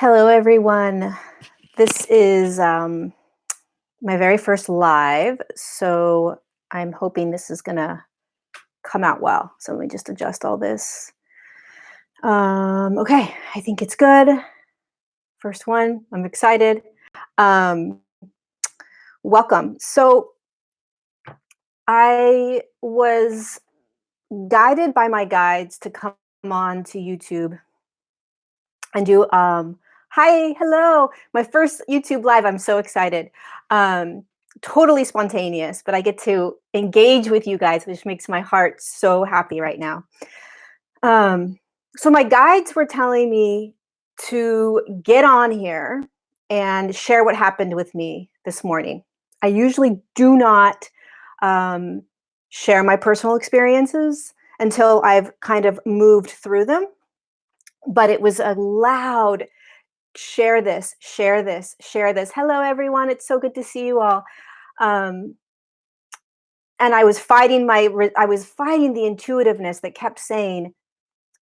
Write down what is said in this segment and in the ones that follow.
Hello, everyone. This is my very first live, so I'm hoping this is going to come out well. So let me just adjust all this. Okay, I think it's good. First one, I'm excited. Um, Welcome. So I was guided by my guides to come on to YouTube and do hi, hello, my first YouTube live. I'm so excited. Um Totally spontaneous, but I get to engage with you guys, which makes my heart so happy right now. Um so my guides were telling me to get on here and share what happened with me this morning. I usually do not um share my personal experiences until I've kind of moved through them, but it was a loud share this, share this, share this. Hello, everyone. It's so good to see you all. Um, and I was fighting I was fighting the intuitiveness that kept saying,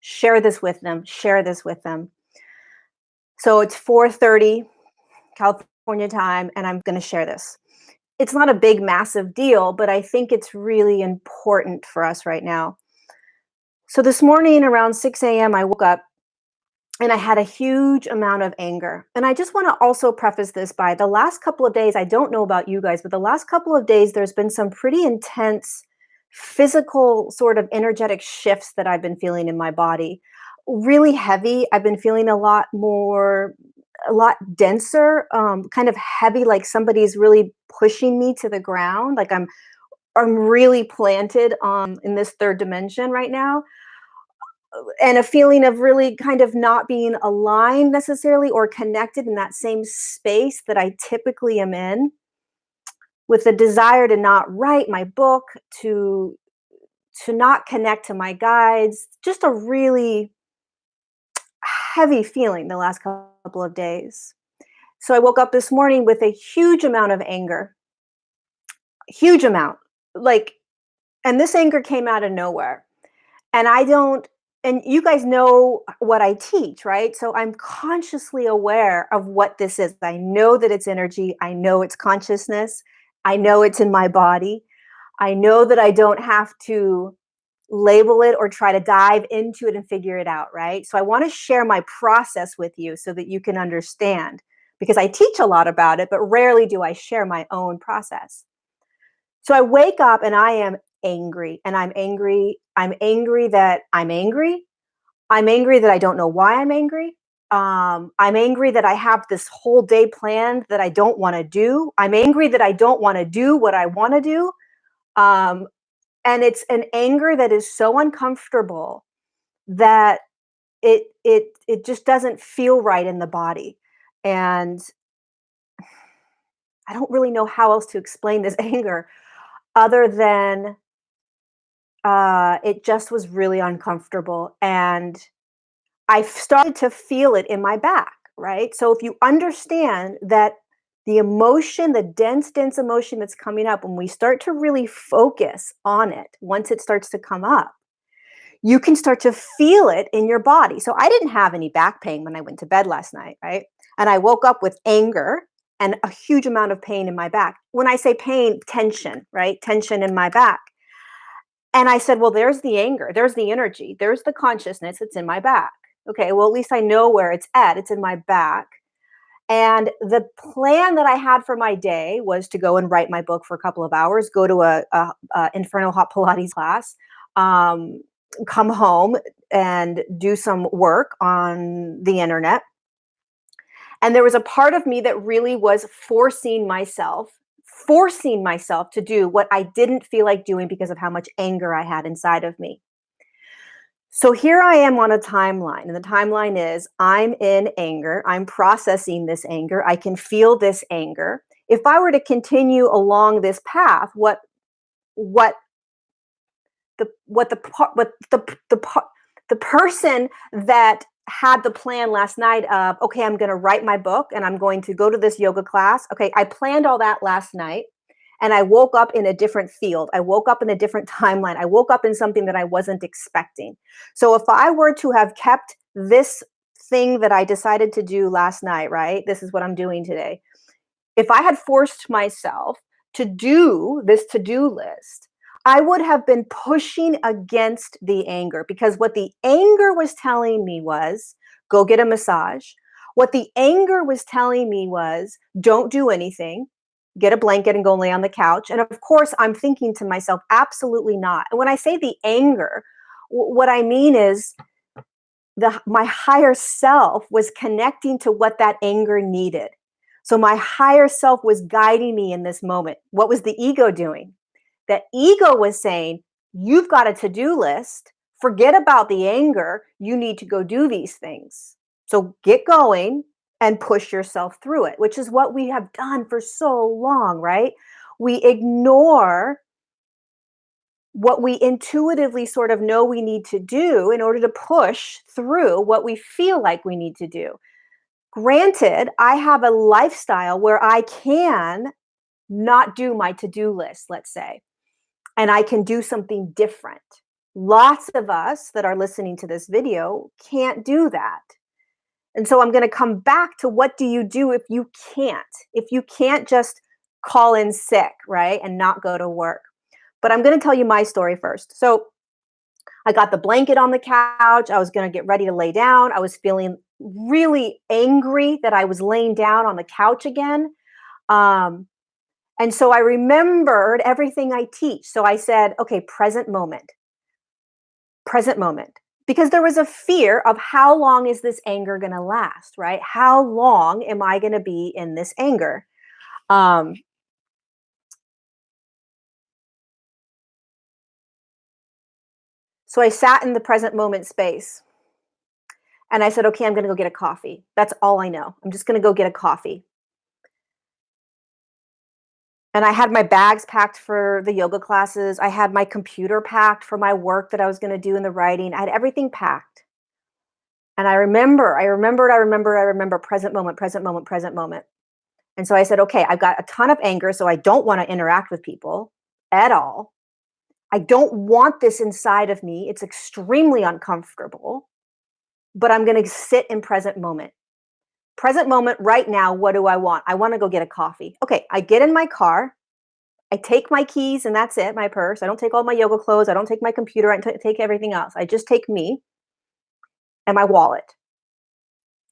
share this with them, share this with them. So it's 4:30 California time, and I'm going to share this. It's not a big, massive deal, but I think it's really important for us right now. So this morning around 6 a.m., I woke up and I had a huge amount of anger. And I just want to also preface this by the last couple of days, I don't know about you guys, but the last couple of days, there's been some pretty intense physical sort of energetic shifts that I've been feeling in my body. Really heavy. I've been feeling a lot denser, kind of heavy, like somebody's really pushing me to the ground. Like I'm really planted in this third dimension right now, and a feeling of really kind of not being aligned necessarily or connected in that same space that I typically am in, with the desire to not write my book, to not connect to my guides. Just a really heavy feeling the last couple of days. So I woke up this morning with a huge amount of anger. Huge amount. Like, and this anger came out of nowhere. And I don't, and you guys know what I teach, right? So I'm consciously aware of what this is. I know that it's energy. I know it's consciousness. I know it's in my body. I know that I don't have to label it or try to dive into it and figure it out, right? So I want to share my process with you so that you can understand, because I teach a lot about it, but rarely do I share my own process. So I wake up and I am angry, and I'm angry. I'm angry that I'm angry. I'm angry that I don't know why I'm angry. I'm angry that I have this whole day planned that I don't want to do. I'm angry that I don't want to do what I want to do. Um, and it's an anger that is so uncomfortable that it just doesn't feel right in the body. And I don't really know how else to explain this anger other than it just was really uncomfortable. And I started to feel it in my back, right? So if you understand that the emotion, the dense emotion that's coming up, when we start to really focus on it, once it starts to come up, you can start to feel it in your body. So I didn't have any back pain when I went to bed last night, right? And I woke up with anger and a huge amount of pain in my back. When I say pain, tension, right? Tension in my back. And I said, well, there's the anger, there's the energy, there's the consciousness, it's in my back. Okay, well, at least I know where it's at. It's in my back. And the plan that I had for my day was to go and write my book for a couple of hours, go to a Inferno Hot Pilates class, um, come home and do some work on the internet. And there was a part of me that really was forcing myself to do what I didn't feel like doing because of how much anger I had inside of me. So here I am on a timeline, and the timeline is I'm in anger. I'm processing this anger. I can feel this anger. If I were to continue along this path, what the person that had the plan last night of, okay, I'm going to write my book and I'm going to go to this yoga class. Okay, I planned all that last night. And I woke up in a different field. I woke up in a different timeline. I woke up in something that I wasn't expecting. So if I were to have kept this thing that I decided to do last night, right? This is what I'm doing today. If I had forced myself to do this to-do list, I would have been pushing against the anger, because what the anger was telling me was go get a massage. What the anger was telling me was don't do anything, get a blanket and go lay on the couch. And of course, I'm thinking to myself, absolutely not. And when I say the anger, what I mean is my higher self was connecting to what that anger needed. So my higher self was guiding me in this moment. What was the ego doing? That ego was saying, you've got a to-do list. Forget about the anger. You need to go do these things. So get going and push yourself through it, which is what we have done for so long, right? We ignore what we intuitively sort of know we need to do in order to push through what we feel like we need to do. Granted, I have a lifestyle where I can not do my to-do list, let's say, and I can do something different. Lots of us that are listening to this video can't do that. And so I'm going to come back to what do you do if you can't? If you can't just call in sick, right, and not go to work. But I'm going to tell you my story first. So I got the blanket on the couch. I was going to get ready to lay down. I was feeling really angry that I was laying down on the couch again. And so I remembered everything I teach. So I said, okay, present moment, present moment. Because there was a fear of how long is this anger going to last, right? How long am I going to be in this anger? So I sat in the present moment space and I said, okay, I'm going to go get a coffee. That's all I know. I'm just going to go get a coffee. And I had my bags packed for the yoga classes. I had my computer packed for my work that I was going to do in the writing. I had everything packed. And I remember present moment, present moment, present moment. And so I said, okay, I've got a ton of anger, so I don't want to interact with people at all. I don't want this inside of me. It's extremely uncomfortable, but I'm going to sit in present moment. Present moment right now, what do I want? I want to go get a coffee. Okay, I get in my car. I take my keys and that's it, my purse. I don't take all my yoga clothes. I don't take my computer. I take everything else. I just take me and my wallet.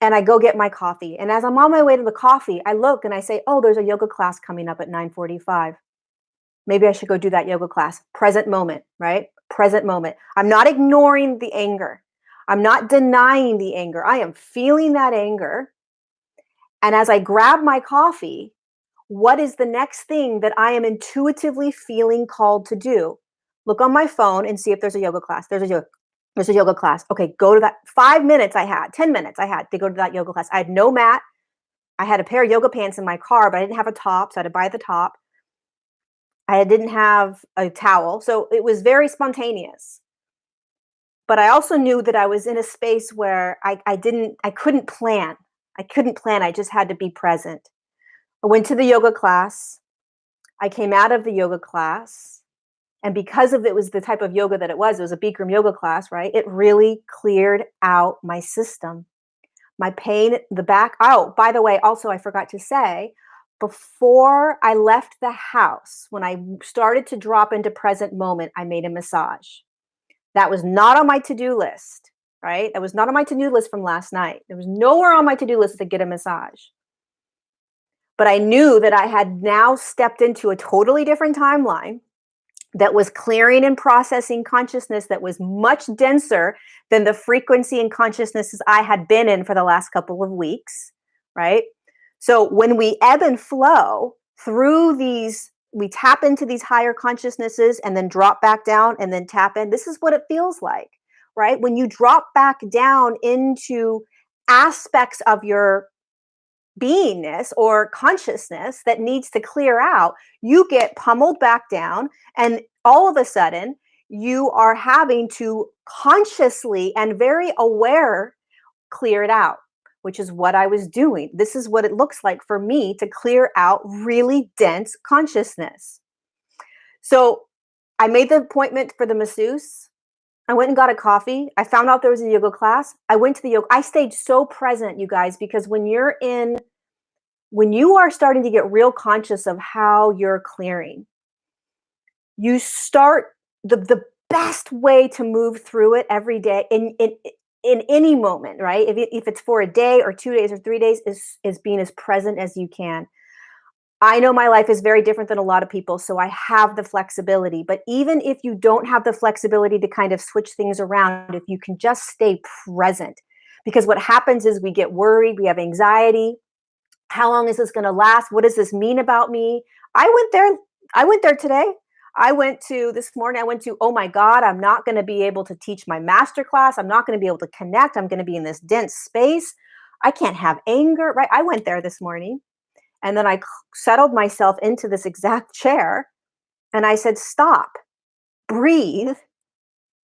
And I go get my coffee. And as I'm on my way to the coffee, I look and I say, oh, there's a yoga class coming up at 9:45. Maybe I should go do that yoga class. Present moment, right? Present moment. I'm not ignoring the anger. I'm not denying the anger. I am feeling that anger. And as I grab my coffee, what is the next thing that I am intuitively feeling called to do? Look on my phone and see if there's a yoga class. There's a yoga class. Okay, go to that. 5 minutes I had, 10 minutes I had to go to that yoga class. I had no mat. I had a pair of yoga pants in my car, but I didn't have a top, so I had to buy the top. I didn't have a towel, so it was very spontaneous. But I also knew that I was in a space where I couldn't plan. I couldn't plan. I just had to be present. I went to the yoga class. I came out of the yoga class. And because of it was the type of yoga that it was a Bikram yoga class, right? It really cleared out my system. My pain, the back. Oh, by the way, also, I forgot to say, before I left the house, when I started to drop into present moment, I made a massage. That was not on my to-do list, right? That was not on my to-do list from last night. There was nowhere on my to-do list to get a massage. But I knew that I had now stepped into a totally different timeline that was clearing and processing consciousness that was much denser than the frequency and consciousnesses I had been in for the last couple of weeks, right? So when we ebb and flow through these, we tap into these higher consciousnesses and then drop back down and then tap in. This is what it feels like, right? When you drop back down into aspects of your beingness or consciousness that needs to clear out, you get pummeled back down, and all of a sudden you are having to consciously and very aware clear it out, which is what I was doing. This is what it looks like for me to clear out really dense consciousness. So I made the appointment for the masseuse. I went and got a coffee. I found out there was a yoga class. I went to the yoga. I stayed so present, you guys, because when you are starting to get real conscious of how you're clearing, you start the best way to move through it every day in any moment, right? If it's for a day or 2 days or 3 days, is being as present as you can. I know my life is very different than a lot of people, so I have the flexibility. But even if you don't have the flexibility to kind of switch things around, if you can just stay present, because what happens is we get worried, we have anxiety. How long is this going to last? What does this mean about me? I went there. I went there today. I went to this morning. I went to, oh my God, I'm not going to be able to teach my master class. I'm not going to be able to connect. I'm going to be in this dense space. I can't have anger, right? I went there this morning and then I settled myself into this exact chair and I said, stop, breathe,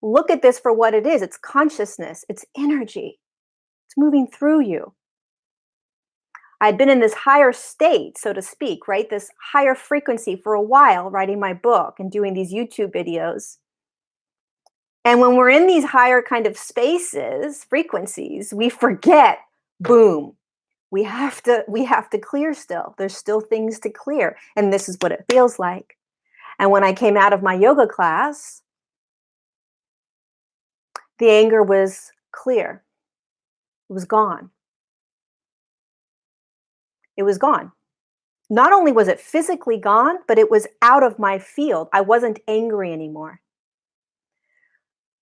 look at this for what it is. It's consciousness, it's energy, it's moving through you. I'd been in this higher state, so to speak, right? This higher frequency for a while, writing my book and doing these YouTube videos. And when we're in these higher kind of spaces, frequencies, we forget, boom, we have to clear still. There's still things to clear. And this is what it feels like. And when I came out of my yoga class, the anger was clear. It was gone. It was gone. Not only was it physically gone, but it was out of my field. I wasn't angry anymore.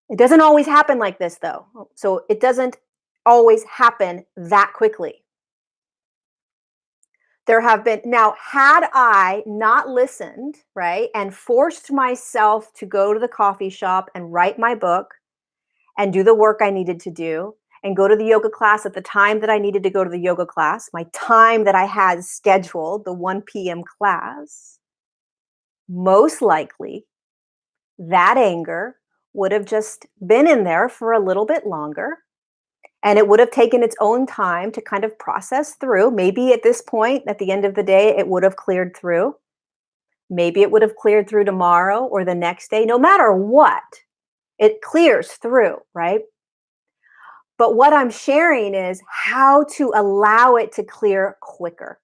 It doesn't always happen like this, though. So it doesn't always happen that quickly. There have been, now, had I not listened, right, and forced myself to go to the coffee shop and write my book and do the work I needed to do and go to the yoga class at the time that I needed to go to the yoga class, my time that I had scheduled, the 1 p.m. class, most likely that anger would have just been in there for a little bit longer. And it would have taken its own time to kind of process through. Maybe at this point, at the end of the day, it would have cleared through. Maybe it would have cleared through tomorrow or the next day. No matter what, it clears through, right? But what I'm sharing is how to allow it to clear quicker.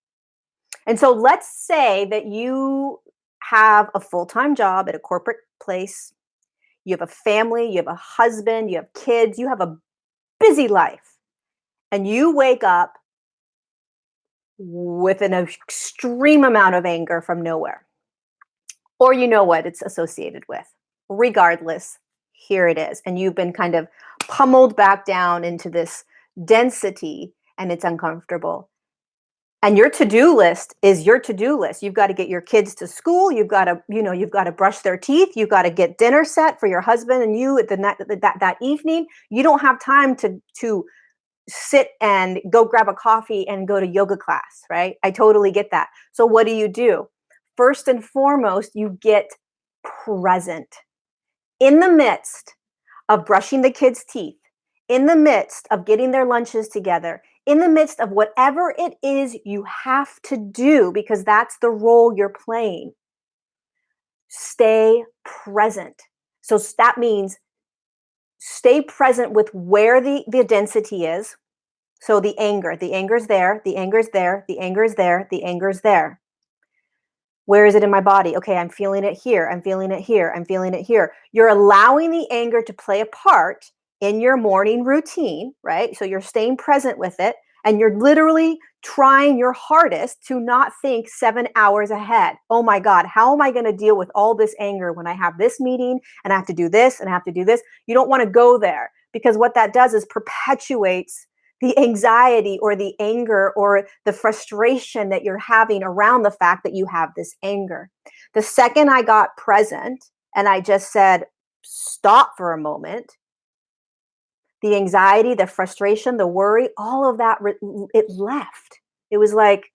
And so let's say that you have a full-time job at a corporate place. You have a family, you have a husband, you have kids, you have a busy life. And you wake up with an extreme amount of anger from nowhere. Or you know what it's associated with. Regardless, here it is. And you've been kind of pummeled back down into this density and it's uncomfortable. And your to-do list is your to-do list. You've got to get your kids to school. You've got to, you've got to brush their teeth. You've got to get dinner set for your husband and you at that evening. You don't have time to sit and go grab a coffee and go to yoga class, right? I totally get that. So what do? First and foremost, you get present in the midst of brushing the kids' teeth, in the midst of getting their lunches together, in the midst of whatever it is you have to do, because that's the role you're playing. Stay present. So that means stay present with where the density is. So the anger's there, the anger's there, the anger's there, the anger's there. Where is it in my body? Okay, I'm feeling it here. I'm feeling it here. I'm feeling it here. You're allowing the anger to play a part in your morning routine, right? So you're staying present with it and you're literally trying your hardest to not think 7 hours ahead. Oh my God, how am I going to deal with all this anger when I have this meeting and I have to do this and I have to do this? You don't want to go there because what that does is perpetuates the anxiety or the anger or the frustration that you're having around the fact that you have this anger. The second I got present and I just said, stop for a moment, the anxiety, the frustration, the worry, all of that, it left. It was like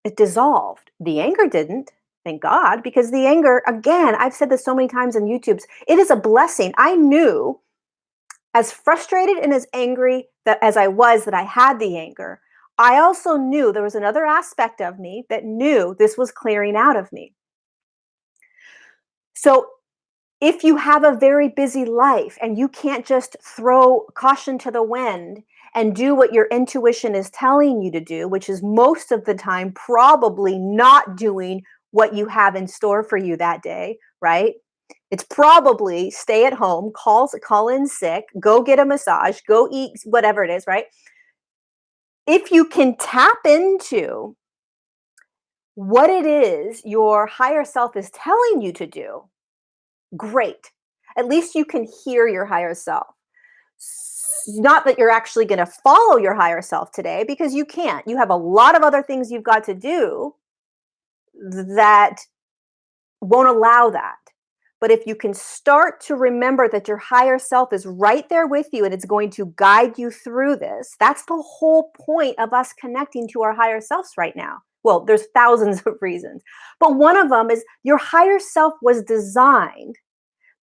it dissolved. The anger didn't, thank God, because the anger, again, I've said this so many times on YouTube's, it is a blessing. I knew, as frustrated and as angry as I was that I had the anger, I also knew there was another aspect of me that knew this was clearing out of me. So If you have a very busy life and you can't just throw caution to the wind and do what your intuition is telling you to do, which is most of the time probably not doing what you have in store for you that day, right? It's probably stay at home, call in sick, go get a massage, go eat whatever it is, right? If you can tap into what it is your higher self is telling you to do, great. At least you can hear your higher self. Not that you're actually going to follow your higher self today, because you can't. You have a lot of other things you've got to do that won't allow that. But if you can start to remember that your higher self is right there with you and it's going to guide you through this, that's the whole point of us connecting to our higher selves right now. Well, there's thousands of reasons, but one of them is your higher self was designed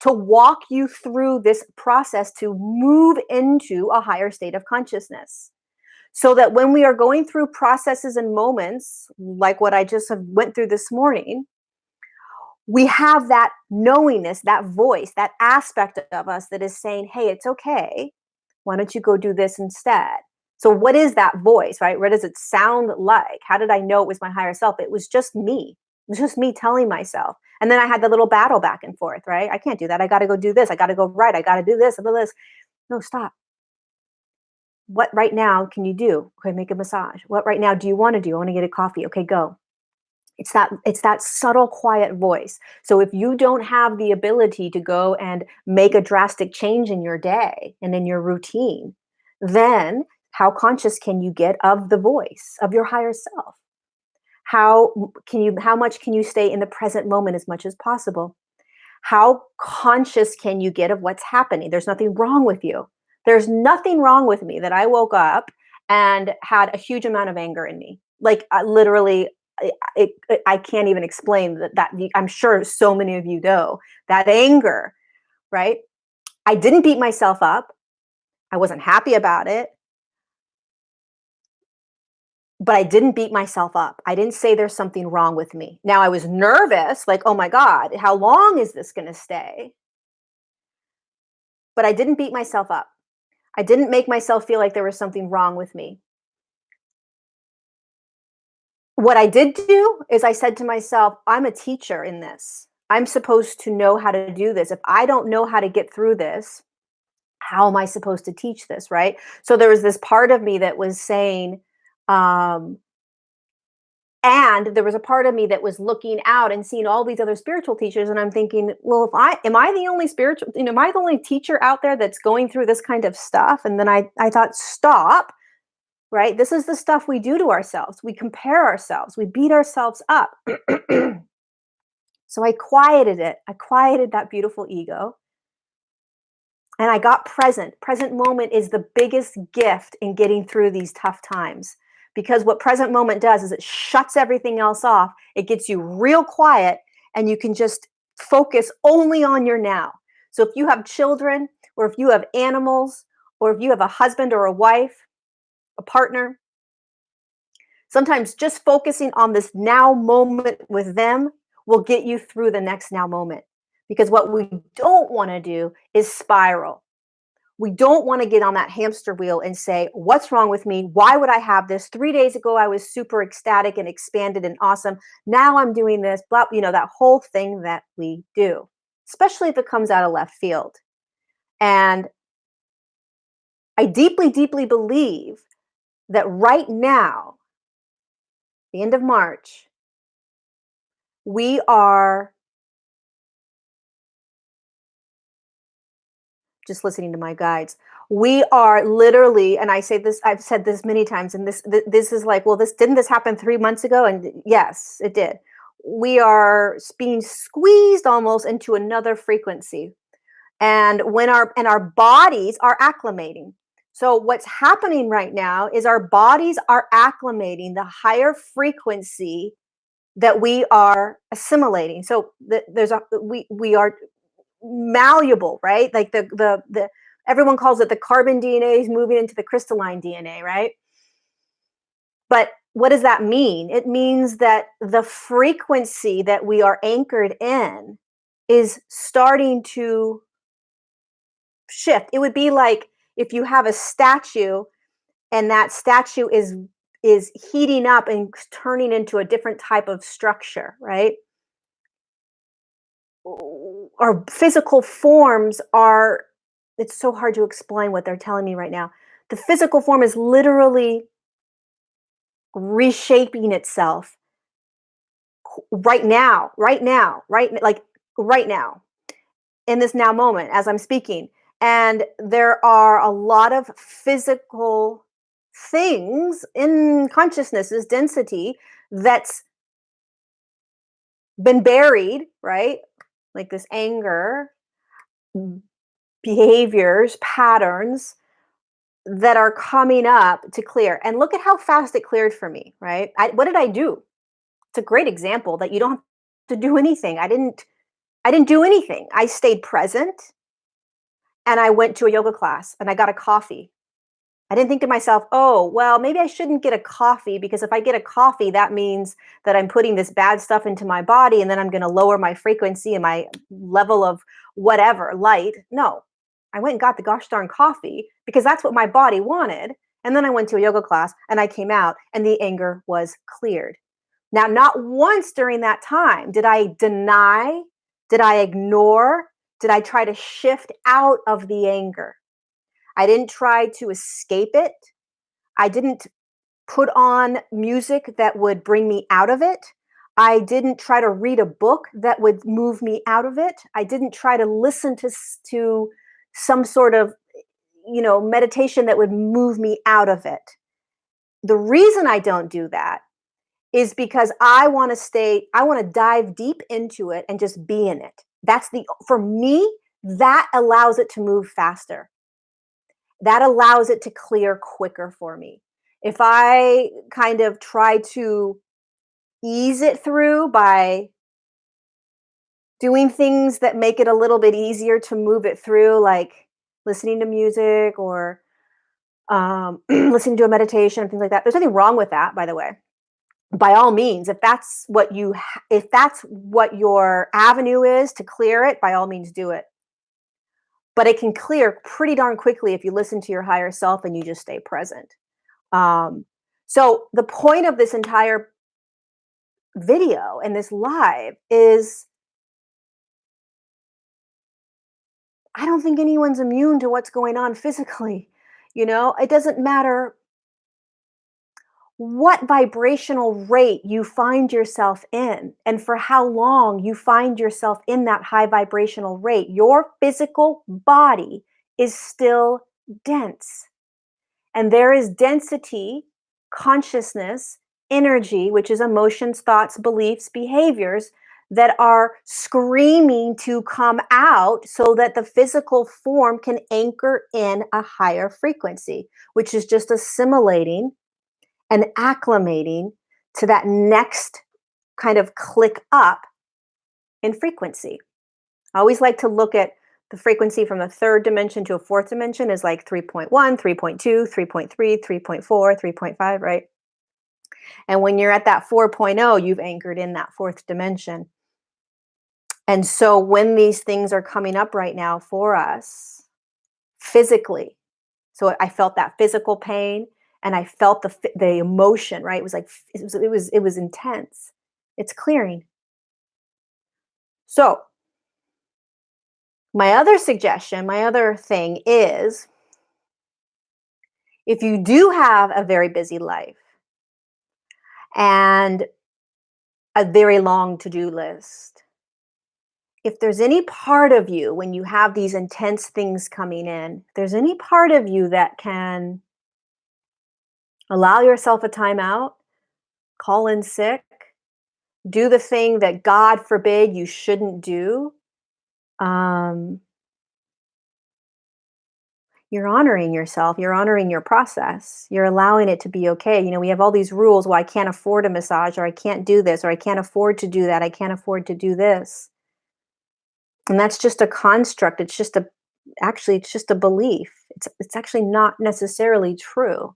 to walk you through this process to move into a higher state of consciousness. So that when we are going through processes and moments like what I just went through this morning, we have that knowingness, that voice, that aspect of us that is saying, hey, it's okay. Why don't you go do this instead? So, what is that voice, right? What does it sound like? How did I know it was my higher self? It was just me. It was just me telling myself. And then I had the little battle back and forth, right? I can't do that. I got to go do this. I got to go right. I got to do this. I do this. No, stop. What right now can you do? Okay, make a massage. What right now do you want to do? I want to get a coffee. Okay, go. It's that subtle, quiet voice. So if you don't have the ability to go and make a drastic change in your day and in your routine, then how conscious can you get of the voice of your higher self? How much can you stay in the present moment as much as possible? How conscious can you get of what's happening? There's nothing wrong with you. There's nothing wrong with me that I woke up and had a huge amount of anger in me. Like literally, I can't even explain that. I'm sure so many of you know that anger, right? I didn't beat myself up. I wasn't happy about it, but I didn't beat myself up. I didn't say there's something wrong with me. Now I was nervous, like, oh my God, how long is this going to stay? But I didn't beat myself up. I didn't make myself feel like there was something wrong with me. What I did do is I said to myself, I'm a teacher in this. I'm supposed to know how to do this. If I don't know how to get through this, how am I supposed to teach this, right? So there was this part of me that was saying, um, and there was a part of me that was looking out and seeing all these other spiritual teachers, and I'm thinking, well, if I am I the only spiritual, am I the only teacher out there that's going through this kind of stuff? And then I thought, stop, right? This is the stuff we do to ourselves. We compare ourselves, we beat ourselves up. So I quieted it. I quieted that beautiful ego. And I got present. Present moment is the biggest gift in getting through these tough times. Because what present moment does is it shuts everything else off. It gets you real quiet and you can just focus only on your now. So if you have children, or if you have animals, or if you have a husband or a wife, a partner, sometimes just focusing on this now moment with them will get you through the next now moment. Because what we don't want to do is spiral. We don't want to get on that hamster wheel and say, what's wrong with me? Why would I have this? 3 days ago, I was super ecstatic and expanded and awesome. Now I'm doing this, blah, that whole thing that we do, especially if it comes out of left field. And I deeply, deeply believe that right now, the end of March, we are just listening to my guides. We are literally, and I say this, I've said this many times, and this is like, well, didn't this happen 3 months ago? And yes, it did. We are being squeezed almost into another frequency, and when our bodies are acclimating. So what's happening right now is our bodies are acclimating the higher frequency that we are assimilating. So we are malleable, right? Like the everyone calls it the carbon DNA is moving into the crystalline DNA, right? But what does that mean? It means that the frequency that we are anchored in is starting to shift. It would be like if you have a statue and that statue is heating up and turning into a different type of structure, right? Our physical forms are, it's so hard to explain what they're telling me right now. The physical form is literally reshaping itself right now, in this now moment as I'm speaking. And there are a lot of physical things in consciousness, density, that's been buried, right? Like this anger, behaviors, patterns that are coming up to clear. And look at how fast it cleared for me, right? What did I do? It's a great example that you don't have to do anything. I didn't do anything. I stayed present and I went to a yoga class and I got a coffee. I didn't think to myself, oh, well, maybe I shouldn't get a coffee because if I get a coffee, that means that I'm putting this bad stuff into my body and then I'm going to lower my frequency and my level of whatever, light. No, I went and got the gosh darn coffee because that's what my body wanted. And then I went to a yoga class and I came out and the anger was cleared. Now, not once during that time did I deny, did I ignore, did I try to shift out of the anger. I didn't try to escape it. I didn't put on music that would bring me out of it. I didn't try to read a book that would move me out of it. I didn't try to listen to some sort of, meditation that would move me out of it. The reason I don't do that is because I want to dive deep into it and just be in it. For me, that allows it to move faster. That allows it to clear quicker for me. If I kind of try to ease it through by doing things that make it a little bit easier to move it through, like listening to music or listening to a meditation and things like that. There's nothing wrong with that, by the way. By all means, if that's what your avenue is to clear it, by all means do it. But it can clear pretty darn quickly if you listen to your higher self and you just stay present. So the point of this entire video and this live is I don't think anyone's immune to what's going on physically. It doesn't matter what vibrational rate you find yourself in and for how long you find yourself in that high vibrational rate. Your physical body is still dense. And there is density, consciousness, energy, which is emotions, thoughts, beliefs, behaviors that are screaming to come out so that the physical form can anchor in a higher frequency, which is just assimilating and acclimating to that next kind of click up in frequency. I always like to look at the frequency from the third dimension to a fourth dimension is like 3.1, 3.2, 3.3, 3.4, 3.5, right? And when you're at that 4.0, you've anchored in that fourth dimension. And so when these things are coming up right now for us physically, so I felt that physical pain and I felt the emotion, right? It was like it was intense. It's clearing. So my other suggestion, my other thing is if you do have a very busy life and a very long to-do list, if there's any part of you when you have these intense things coming in, if there's any part of you that can allow yourself a timeout, call in sick, do the thing that God forbid you shouldn't do, you're honoring yourself, you're honoring your process, you're allowing it to be okay. We have all these rules. Well, I can't afford a massage, or I can't do this, or I can't afford to do that, I can't afford to do this. And that's just a construct. It's just a belief. It's actually not necessarily true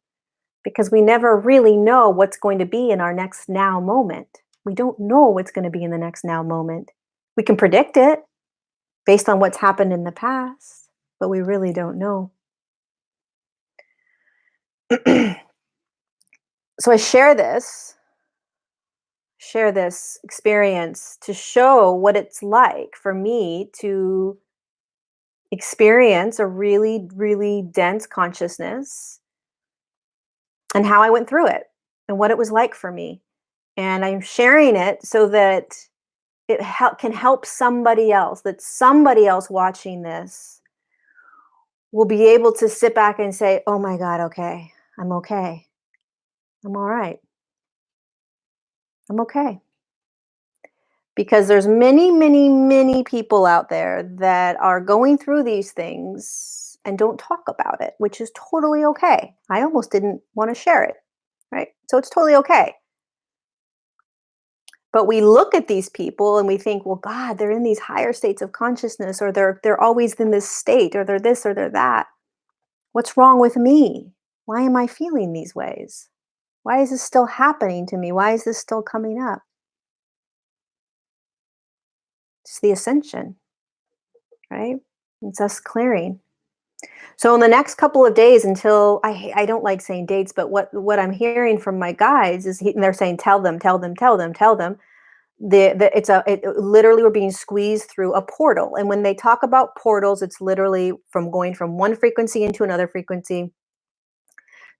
because we never really know what's going to be in our next now moment. We don't know what's going to be in the next now moment. We can predict it. based on what's happened in the past, but we really don't know. So I share this experience to show what it's like for me to experience a really, really dense consciousness and how I went through it and what it was like for me. And I'm sharing it so that can help somebody else, that somebody else watching this will be able to sit back and say, oh my God, okay, I'm okay. I'm all right. I'm okay. Because there's many, many, many people out there that are going through these things and don't talk about it, which is totally okay. I almost didn't want to share it, right? So it's totally okay. But we look at these people and we think, well, God, they're in these higher states of consciousness, or they're always in this state, or they're this or they're that. What's wrong with me? Why am I feeling these ways? Why is this still happening to me? Why is this still coming up? It's the ascension, right? It's us clearing. So in the next couple of days, until I don't like saying dates, but what I'm hearing from my guides is they're saying, tell them, tell them, tell them, tell them. Literally we're being squeezed through a portal. And when they talk about portals, it's literally from going from one frequency into another frequency.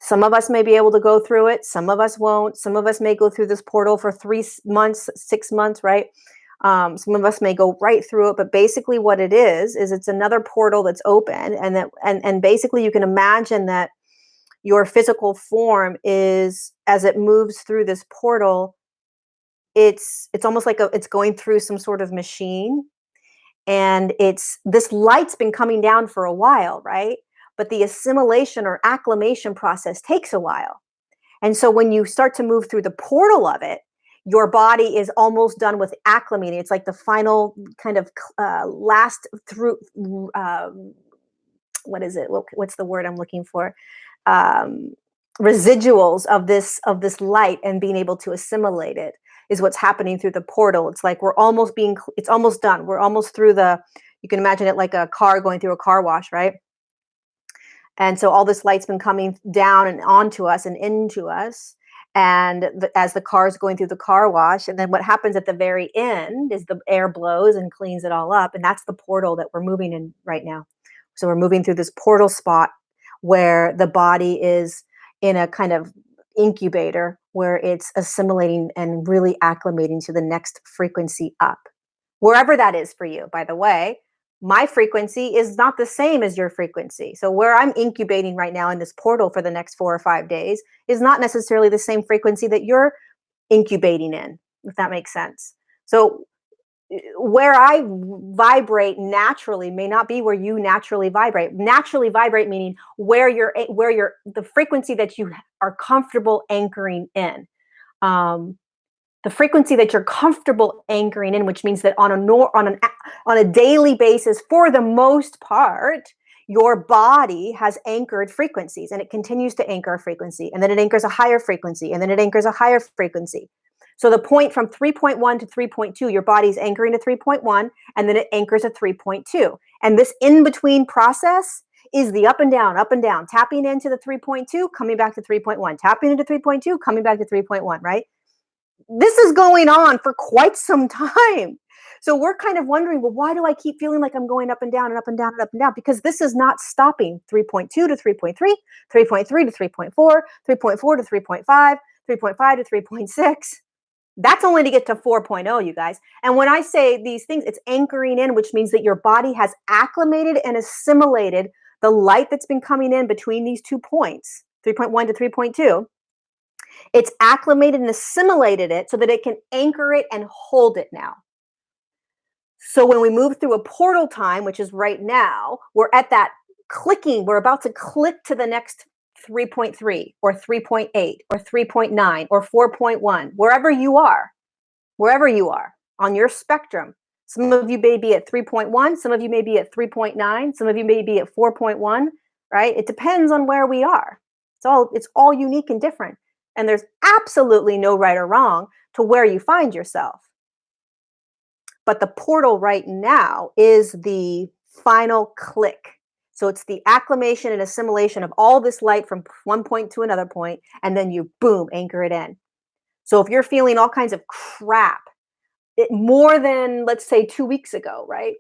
Some of us may be able to go through it. Some of us won't. Some of us may go through this portal for 3 months, 6 months, right? Some of us may go right through it, but basically what it is it's another portal that's open, and basically you can imagine that your physical form is, as it moves through this portal, it's almost like it's going through some sort of machine, and it's this light's been coming down for a while, right? But the assimilation or acclimation process takes a while. And so when you start to move through the portal of it, your body is almost done with acclimating. It's like the final kind of last through. What is it? What's the word I'm looking for? Um, Residuals of this light and being able to assimilate it is what's happening through the portal. It's like it's almost done. We're almost through the. You can imagine it like a car going through a car wash, right? And so all this light's been coming down and onto us and into us. And as the car's going through the car wash, and then what happens at the very end is the air blows and cleans it all up. And that's the portal that we're moving in right now. So we're moving through this portal spot where the body is in a kind of incubator where it's assimilating and really acclimating to the next frequency up. Wherever that is for you, by the way, my frequency is not the same as your frequency. So where I'm incubating right now in this portal for the next 4 or 5 days is not necessarily the same frequency that you're incubating in, if that makes sense. So where I vibrate naturally may not be where you naturally vibrate. Naturally vibrate meaning where you're the frequency that you are comfortable anchoring in. Um, the frequency that you're comfortable anchoring in, which means that on a daily basis, for the most part, your body has anchored frequencies, and it continues to anchor a frequency, and then it anchors a higher frequency, and then it anchors a higher frequency. So the point from 3.1 to 3.2, your body's anchoring to 3.1, and then it anchors at 3.2. And this in-between process is the up and down, tapping into the 3.2, coming back to 3.1, tapping into 3.2, coming back to 3.1, right? This is going on for quite some time. So we're kind of wondering, well, why do I keep feeling like I'm going up and down and up and down and up and down? Because this is not stopping. 3.2 to 3.3, 3.3 to 3.4, 3.4 to 3.5, 3.5 to 3.6. That's only to get to 4.0, you guys. And when I say these things, it's anchoring in, which means that your body has acclimated and assimilated the light that's been coming in between these 2 points, 3.1 to 3.2. It's acclimated and assimilated it so that it can anchor it and hold it now. So when we move through a portal time, which is right now, we're at that clicking. We're about to click to the next 3.3 or 3.8 or 3.9 or 4.1, wherever you are on your spectrum. Some of you may be at 3.1, some of you may be at 3.9, some of you may be at 4.1, right? It depends on where we are. It's all unique and different. And there's absolutely no right or wrong to where you find yourself. But the portal right now is the final click. So it's the acclimation and assimilation of all this light from one point to another point, and then you boom, anchor it in. So if you're feeling all kinds of crap, more than, let's say, 2 weeks ago, right?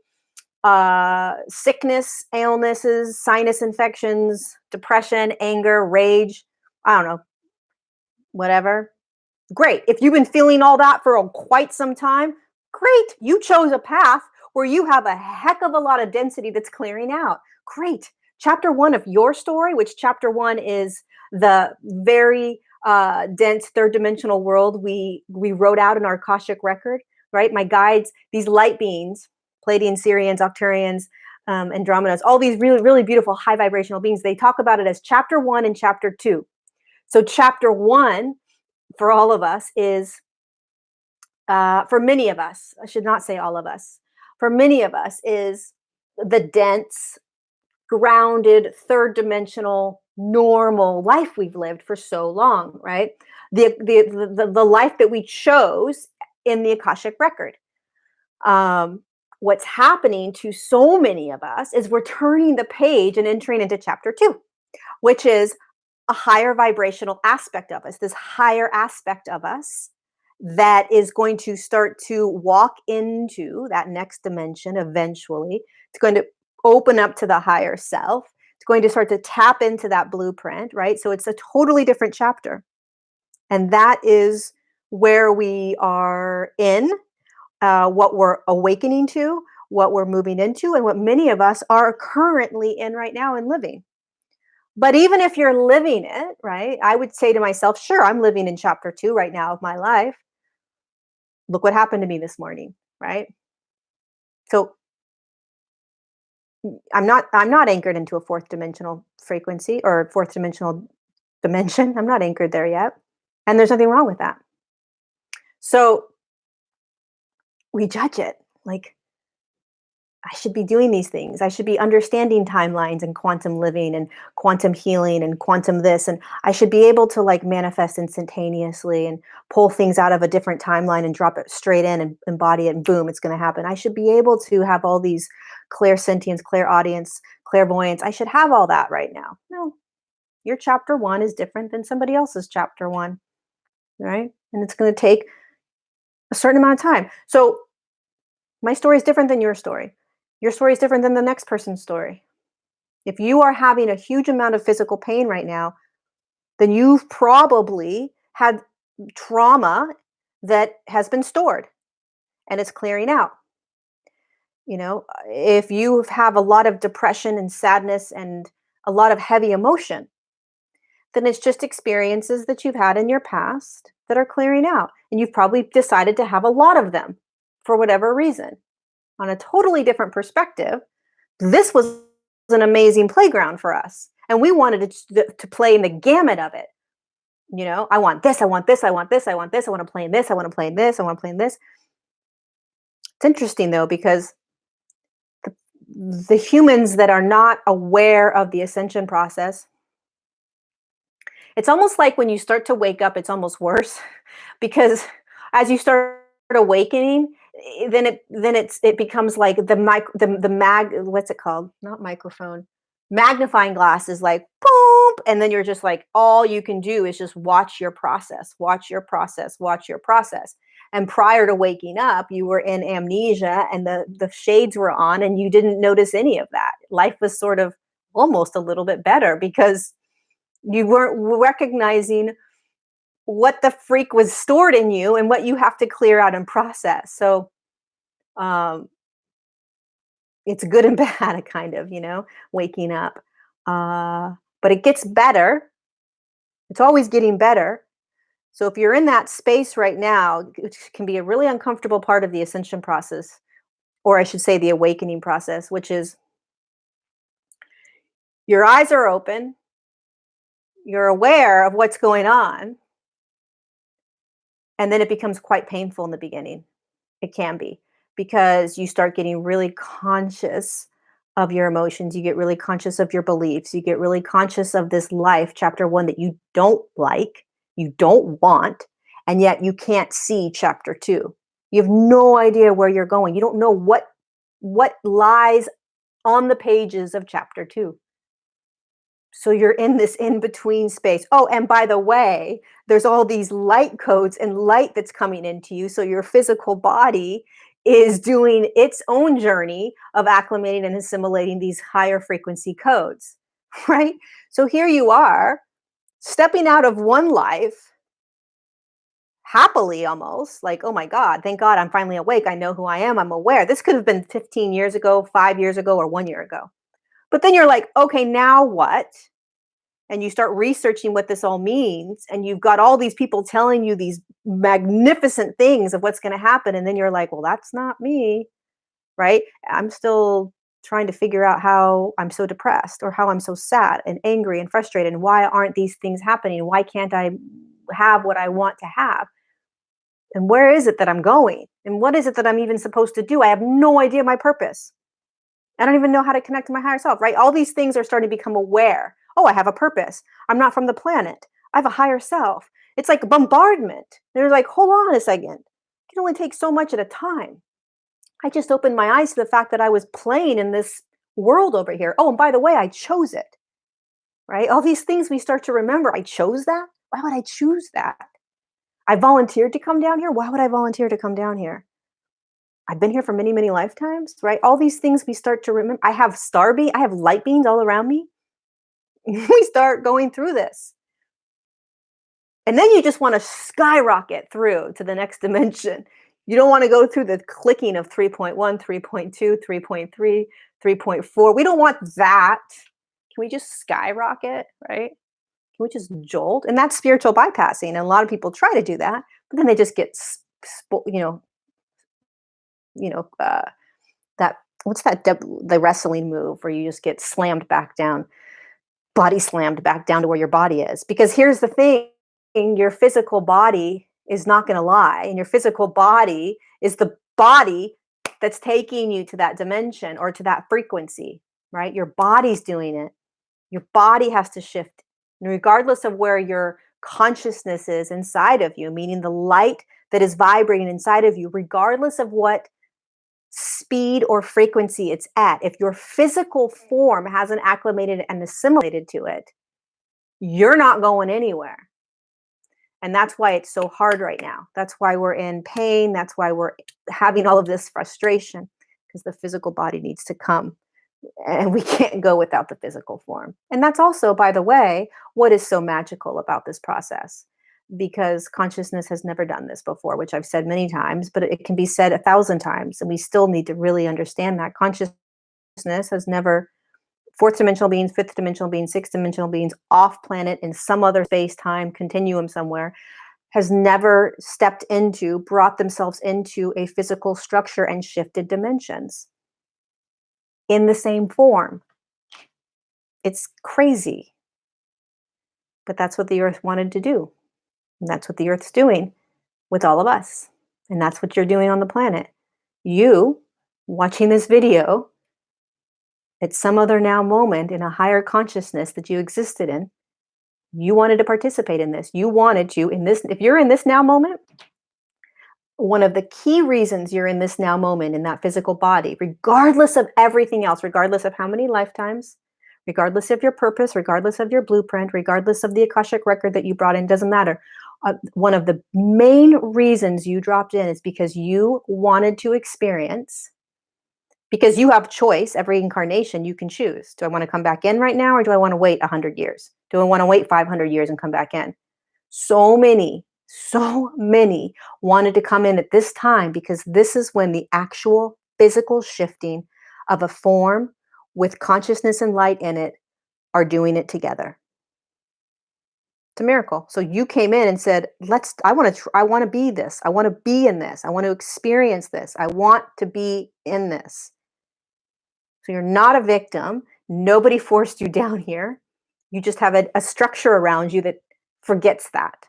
Sickness, illnesses, sinus infections, depression, anger, rage, I don't know, whatever. Great. If you've been feeling all that for quite some time, great. You chose a path where you have a heck of a lot of density that's clearing out. Great. Chapter one of your story, which chapter one is the very dense third dimensional world we wrote out in our Akashic record, right? My guides, these light beings, Pleiadians, Sirians, Octurians, Andromedas, all these really, really beautiful high vibrational beings, they talk about it as chapter one and chapter two. So chapter one for all of us is, for many of us, I should not say all of us, for many of us is the dense, grounded, third dimensional, normal life we've lived for so long, right? The life that we chose in the Akashic record. What's happening to so many of us is we're turning the page and entering into chapter two, which is a higher vibrational aspect of us, this higher aspect of us that is going to start to walk into that next dimension eventually. It's going to open up to the higher self. It's going to start to tap into that blueprint, right? So it's a totally different chapter. And that is where we are in, what we're awakening to, what we're moving into, and what many of us are currently in right now and living. But even if you're living it, right, I would say to myself, sure, I'm living in chapter two right now of my life. Look what happened to me this morning, right? So I'm not anchored into a fourth dimensional frequency or fourth dimensional dimension. I'm not anchored there yet. And there's nothing wrong with that. So we judge it like, I should be doing these things. I should be understanding timelines and quantum living and quantum healing and quantum this. And I should be able to like manifest instantaneously and pull things out of a different timeline and drop it straight in and embody it and boom, it's going to happen. I should be able to have all these clairsentience, clairaudience, clairvoyance. I should have all that right now. No, your chapter one is different than somebody else's chapter one, right? And it's going to take a certain amount of time. So my story is different than your story. Your story is different than the next person's story. If you are having a huge amount of physical pain right now, then you've probably had trauma that has been stored and it's clearing out. You know, if you have a lot of depression and sadness and a lot of heavy emotion, then it's just experiences that you've had in your past that are clearing out. And you've probably decided to have a lot of them for whatever reason. On a totally different perspective, this was an amazing playground for us. And we wanted to play in the gamut of it. You know, I want this, I want this, I want this, I want this, I want to play in this, I want to play in this, I want to play in this. It's interesting though, because the humans that are not aware of the ascension process, it's almost like when you start to wake up, it's almost worse because as you start awakening, then it becomes like what's it called? Not microphone. Magnifying glass is like boom, and then you're just like all you can do is just watch your process, watch your process, watch your process. And prior to waking up, you were in amnesia and the shades were on and you didn't notice any of that. Life was sort of almost a little bit better because you weren't recognizing what the freak was stored in you and what you have to clear out and process. So it's good and bad, kind of, waking up. But it gets better. It's always getting better. So if you're in that space right now, it can be a really uncomfortable part of the ascension process, or I should say the awakening process, which is your eyes are open, you're aware of what's going on, and then it becomes quite painful in the beginning. It can be because you start getting really conscious of your emotions. You get really conscious of your beliefs. You get really conscious of this life, chapter one, that you don't like, you don't want, and yet you can't see chapter two. You have no idea where you're going. You don't know what lies on the pages of chapter 2. So you're in this in between space. Oh, and by the way, there's all these light codes and light that's coming into you. So your physical body is doing its own journey of acclimating and assimilating these higher frequency codes, right? So here you are, stepping out of one life happily, almost like, oh my God, thank God I'm finally awake. I know who I am. I'm aware. This could have been 15 years ago, 5 years ago, or 1 year ago. But then you're like, okay, now what? And you start researching what this all means, and you've got all these people telling you these magnificent things of what's going to happen, and then you're like, well, that's not me, right? I'm still trying to figure out how I'm so depressed, or how I'm so sad and angry and frustrated, and why aren't these things happening? Why can't I have what I want to have? And where is it that I'm going, and what is it that I'm even supposed to do? I have no idea my purpose. I don't even know how to connect to my higher self, right? All these things are starting to become aware. Oh, I have a purpose. I'm not from the planet. I have a higher self. It's like a bombardment. They're like, hold on a second. You can only take so much at a time. I just opened my eyes to the fact that I was playing in this world over here. Oh, and by the way, I chose it, right? All these things we start to remember. I chose that. Why would I choose that? I volunteered to come down here. Why would I volunteer to come down here? I've been here for many, many lifetimes, right? All these things we start to remember. I have I have light beings all around me. We start going through this. And then you just want to skyrocket through to the next dimension. You don't want to go through the clicking of 3.1, 3.2, 3.3, 3.4. We don't want that. Can we just skyrocket, right? Can we just jolt? And that's spiritual bypassing. And a lot of people try to do that, but then they just get, you know, that what's that the wrestling move where you just get slammed back down, body slammed back down to where your body is. Because here's the thing, your physical body is not going to lie, and your physical body is the body that's taking you to that dimension or to that frequency, right? Your body's doing it. Your body has to shift, and regardless of where your consciousness is inside of you, meaning the light that is vibrating inside of you, regardless of what speed or frequency it's at, if your physical form hasn't acclimated and assimilated to it, you're not going anywhere. And that's why it's so hard right now. That's why we're in pain. That's why we're having all of this frustration, because the physical body needs to come, and we can't go without the physical form. And that's also, by the way, what is so magical about this process, because consciousness has never done this before, which I've said many times, but it can be said 1,000 times. And we still need to really understand that consciousness has never, fourth dimensional beings, fifth dimensional beings, sixth dimensional beings, off planet in some other space time continuum somewhere, has never stepped into, brought themselves into a physical structure and shifted dimensions in the same form. It's crazy. But that's what the earth wanted to do. And that's what the earth's doing with all of us. And that's what you're doing on the planet. You watching this video at some other now moment in a higher consciousness that you existed in, you wanted to participate in this. You wanted to, in this, if you're in this now moment, one of the key reasons you're in this now moment in that physical body, regardless of everything else, regardless of how many lifetimes, regardless of your purpose, regardless of your blueprint, regardless of the Akashic record that you brought in, doesn't matter. One of the main reasons you dropped in is because you wanted to experience, because you have choice. Every incarnation you can choose. Do I want to come back in right now, or do I want to wait 100 years? Do I want to wait 500 years and come back in? So many wanted to come in at this time, because this is when the actual physical shifting of a form with consciousness and light in it are doing it together. It's a miracle. So you came in and said, I want to be this. I want to be in this. I want to experience this. I want to be in this. So you're not a victim. Nobody forced you down here. You just have a structure around you that forgets that.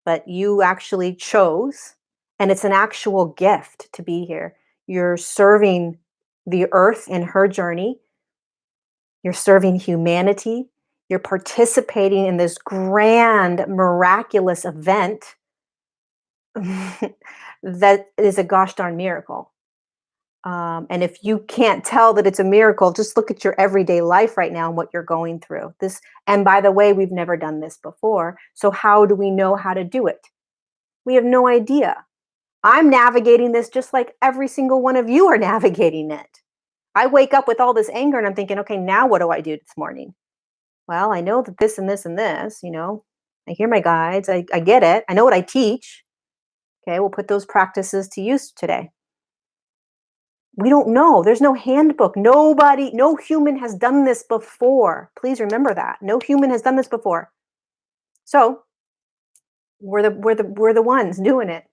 But you actually chose, and it's an actual gift to be here. You're serving the earth in her journey. You're serving humanity. You're participating in this grand, miraculous event that is a gosh darn miracle. And if you can't tell that it's a miracle, just look at your everyday life right now and what you're going through. This, and by the way, we've never done this before. So how do we know how to do it? We have no idea. I'm navigating this just like every single one of you are navigating it. I wake up with all this anger and I'm thinking, okay, now what do I do this morning? Well, I know that this and this and this, I hear my guides. I get it. I know what I teach. Okay, we'll put those practices to use today. We don't know. There's no handbook. Nobody, no human has done this before. Please remember that. No human has done this before. So we're the ones doing it.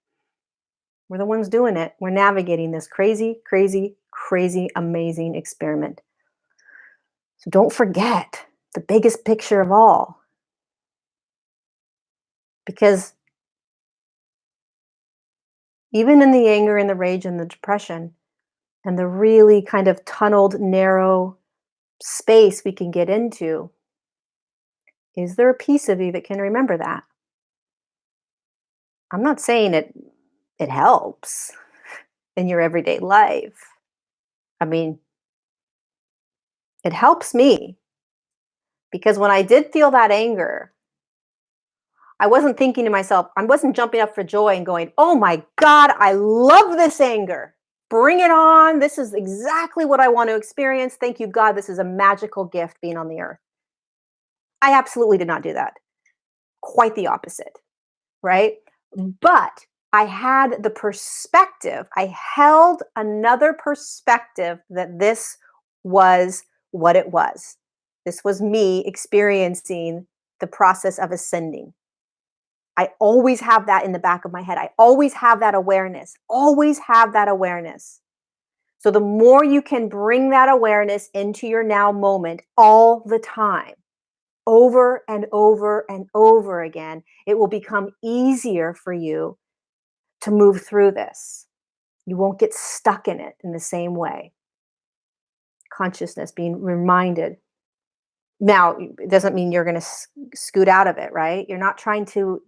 We're the ones doing it. We're navigating this crazy, crazy, crazy, amazing experiment. So don't forget the biggest picture of all. Because even in the anger and the rage and the depression and the really kind of tunneled, narrow space we can get into, is there a piece of you that can remember that? I'm not saying it helps in your everyday life. I mean, it helps me because when I did feel that anger, I wasn't thinking to myself, I wasn't jumping up for joy and going, oh my God, I love this anger. Bring it on. This is exactly what I want to experience. Thank you, God. This is a magical gift being on the earth. I absolutely did not do that. Quite the opposite, right? But I had the perspective, I held another perspective that this was what it was. This was me experiencing the process of ascending. I always have that in the back of my head. I always have that awareness, always have that awareness. So the more you can bring that awareness into your now moment all the time, over and over and over again, it will become easier for you to move through this. You won't get stuck in it in the same way. Consciousness, being reminded. Now, it doesn't mean you're going to scoot out of it, right? You're not trying to,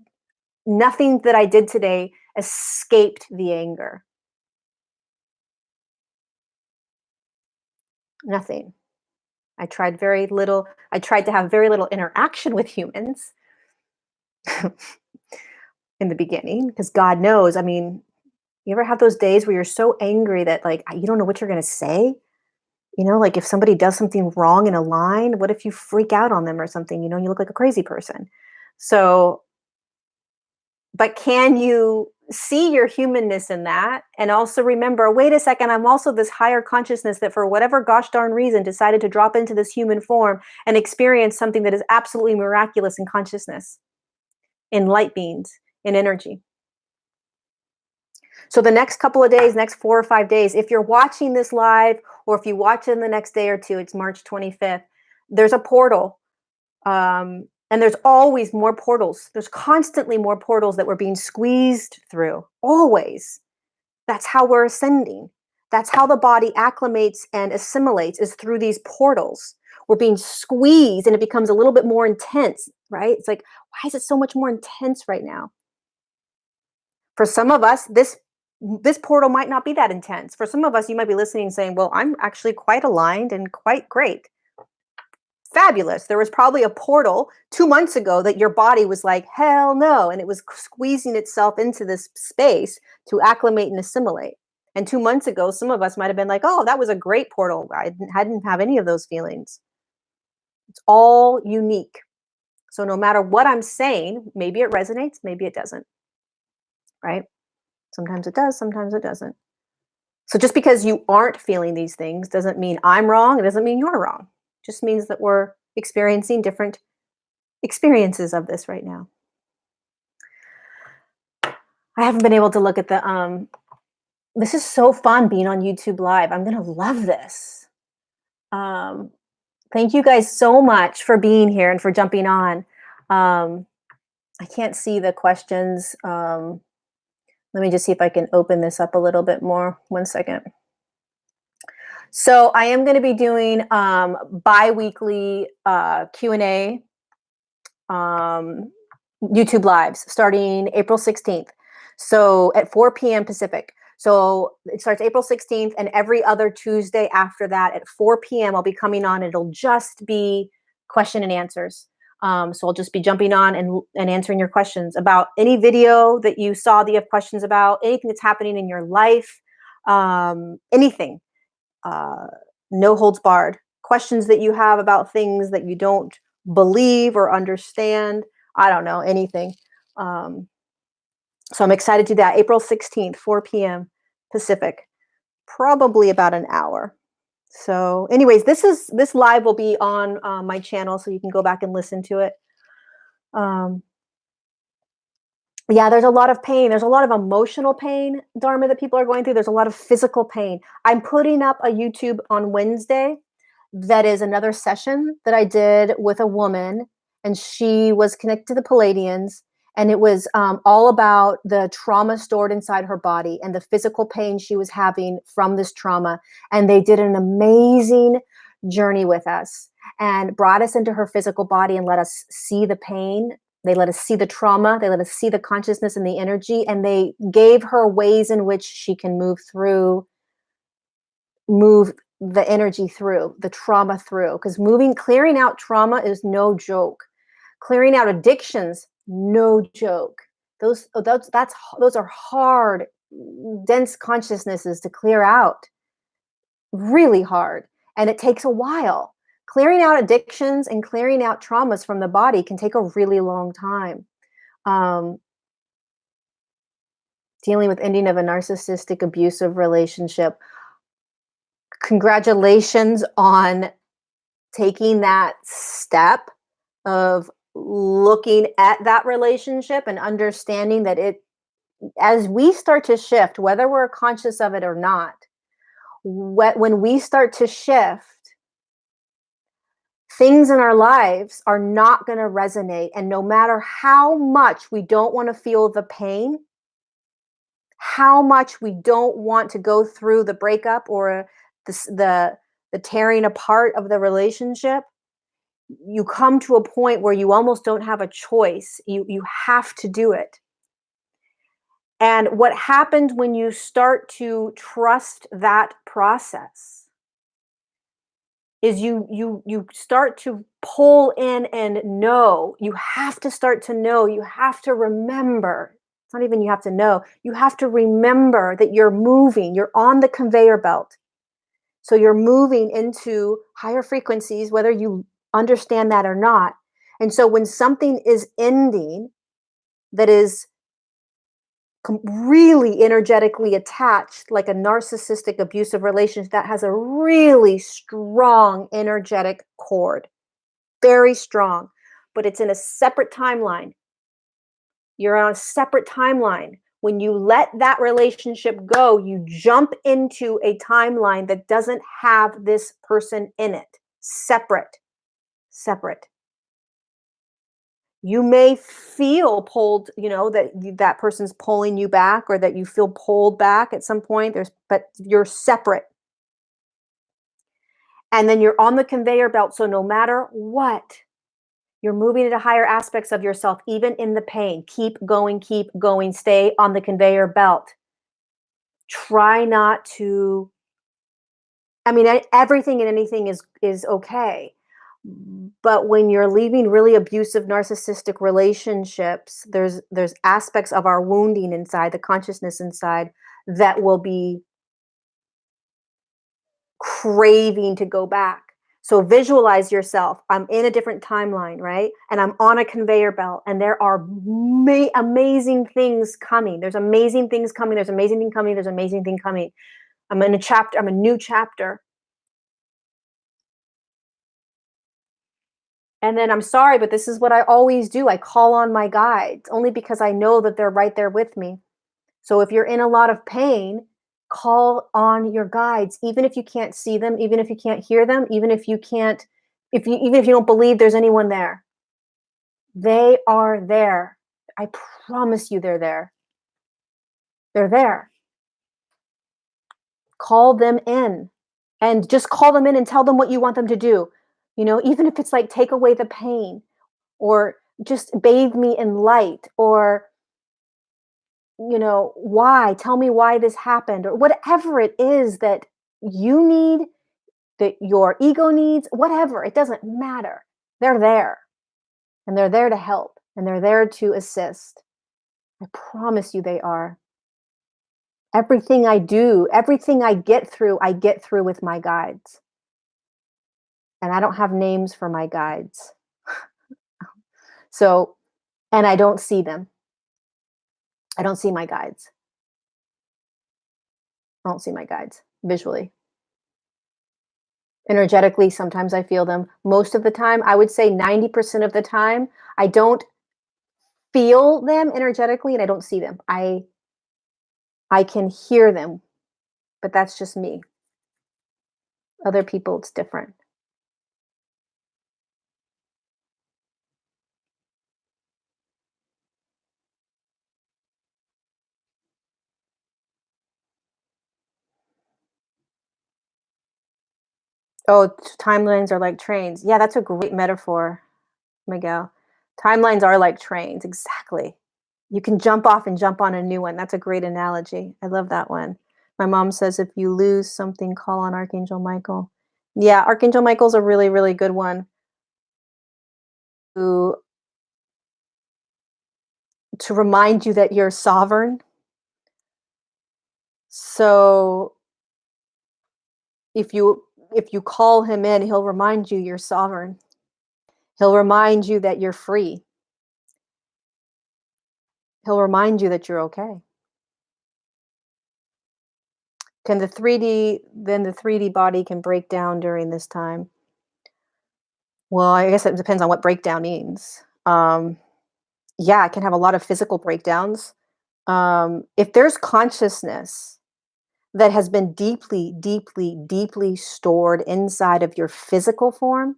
nothing that I did today escaped the anger. Nothing. I tried to have very little interaction with humans in the beginning, because God knows, I mean, you ever have those days where you're so angry that like you don't know what you're going to say? Like if somebody does something wrong in a line, what if you freak out on them or something? You look like a crazy person. So, but can you see your humanness in that? And also remember, wait a second, I'm also this higher consciousness that for whatever gosh darn reason decided to drop into this human form and experience something that is absolutely miraculous in consciousness, in light beings, in energy. So the next couple of days, next 4 or 5 days, if you're watching this live or if you watch it in the next day or two, it's March 25th, there's a portal. And there's always more portals. There's constantly more portals that we're being squeezed through, always. That's how we're ascending. That's how the body acclimates and assimilates, is through these portals. We're being squeezed and it becomes a little bit more intense, right? It's like, why is it so much more intense right now? For some of us, this portal might not be that intense. For some of us, you might be listening saying, well, I'm actually quite aligned and quite great. Fabulous. There was probably a portal 2 months ago that your body was like, hell no. And it was squeezing itself into this space to acclimate and assimilate. And 2 months ago, some of us might have been like, oh, that was a great portal. I hadn't have any of those feelings. It's all unique. So no matter what I'm saying, maybe it resonates, maybe it doesn't, right? Sometimes it does, sometimes it doesn't. So just because you aren't feeling these things doesn't mean I'm wrong. It doesn't mean you're wrong. It just means that we're experiencing different experiences of this right now. I haven't been able to look at the this is so fun being on YouTube Live. I'm gonna love this. Thank you guys so much for being here and for jumping on. I can't see the questions. Let me just see if I can open this up a little bit more. 1 second. So I am going to be doing bi-weekly Q&A YouTube lives starting April 16th. So at 4 p.m. Pacific. So it starts April 16th, and every other Tuesday after that at 4 p.m. I'll be coming on. It'll just be question and answers. So I'll just be jumping on and answering your questions about any video that you saw that you have questions about, anything that's happening in your life, anything. Uh, no holds barred. Questions that you have about things that you don't believe or understand. I don't know, anything. Um, so I'm excited to do that. April 16th, 4 p.m. Pacific, probably about an hour. So, anyways, this live will be on my channel, so you can go back and listen to it. Um, yeah, there's a lot of pain. There's a lot of emotional pain, Dharma, that people are going through. There's a lot of physical pain. I'm putting up a YouTube on Wednesday that is another session that I did with a woman, and she was connected to the Palladians, and it was all about the trauma stored inside her body and the physical pain she was having from this trauma. And they did an amazing journey with us and brought us into her physical body and let us see the pain. They let us see the trauma. They let us see the consciousness and the energy, and they gave her ways in which she can move the energy through, the trauma through. Because clearing out trauma is no joke. Clearing out addictions, no joke. Those are hard, dense consciousnesses to clear out. Really hard, and it takes a while. Clearing out addictions and clearing out traumas from the body can take a really long time. Um, Dealing with ending of a narcissistic abusive relationship. Congratulations on taking that step of looking at that relationship and understanding that as we start to shift, whether we're conscious of it or not, when we start to shift, things in our lives are not going to resonate. And no matter how much we don't want to feel the pain, how much we don't want to go through the breakup or the tearing apart of the relationship, you come to a point where you almost don't have a choice. You have to do it. And what happens when you start to trust that process is you start to pull in and know. You have to start to know. You have to remember. It's not even you have to know. You have to remember that you're moving. You're on the conveyor belt. So you're moving into higher frequencies, whether you understand that or not. And so when something is ending that is really energetically attached, like a narcissistic abusive relationship that has a really strong energetic cord, very strong, but it's in a separate timeline. You're on a separate timeline. When you let that relationship go, you jump into a timeline that doesn't have this person in it. Separate. You may feel pulled, that person's pulling you back, or that you feel pulled back at some point. But you're separate. And then you're on the conveyor belt. So no matter what, you're moving into higher aspects of yourself, even in the pain. Keep going, stay on the conveyor belt. Try not to, everything and anything is okay. But when you're leaving really abusive narcissistic relationships, there's aspects of our wounding inside, the consciousness inside, that will be craving to go back. So visualize yourself. I'm in a different timeline, right? And I'm on a conveyor belt, and there are amazing things coming. There's amazing things coming. There's amazing thing coming. There's amazing thing coming. I'm in a chapter. I'm a new chapter. And then I'm sorry, but this is what I always do. I call on my guides only because I know that they're right there with me. So if you're in a lot of pain, call on your guides, even if you can't see them, even if you can't hear them, even if you don't believe there's anyone there. They are there. I promise you they're there. They're there. Call them in, and just call them in and tell them what you want them to do. Even if it's like, take away the pain, or just bathe me in light, or why? Tell me why this happened, or whatever it is that you need, that your ego needs, whatever, it doesn't matter. They're there, and they're there to help, and they're there to assist. I promise you they are. Everything I do, everything I get through with my guides. And I don't have names for my guides. So, and I don't see them. I don't see my guides. I don't see my guides visually. Energetically, sometimes I feel them. Most of the time, I would say 90% of the time, I don't feel them energetically and I don't see them. I can hear them, but that's just me. Other people, it's different. Oh, timelines are like trains. Yeah, that's a great metaphor, Miguel. Timelines are like trains, exactly. You can jump off and jump on a new one. That's a great analogy. I love that one. My mom says if you lose something, call on Archangel Michael. Yeah, Archangel Michael's a really, really good one to remind you that you're sovereign. So if you call him in, he'll remind you you're sovereign. He'll remind you that you're free. He'll remind you that you're okay. Can the 3D then the 3D body can break down during this time? Well, I guess it depends on what breakdown means. Yeah, it can have a lot of physical breakdowns. If there's consciousness that has been deeply, deeply, deeply stored inside of your physical form,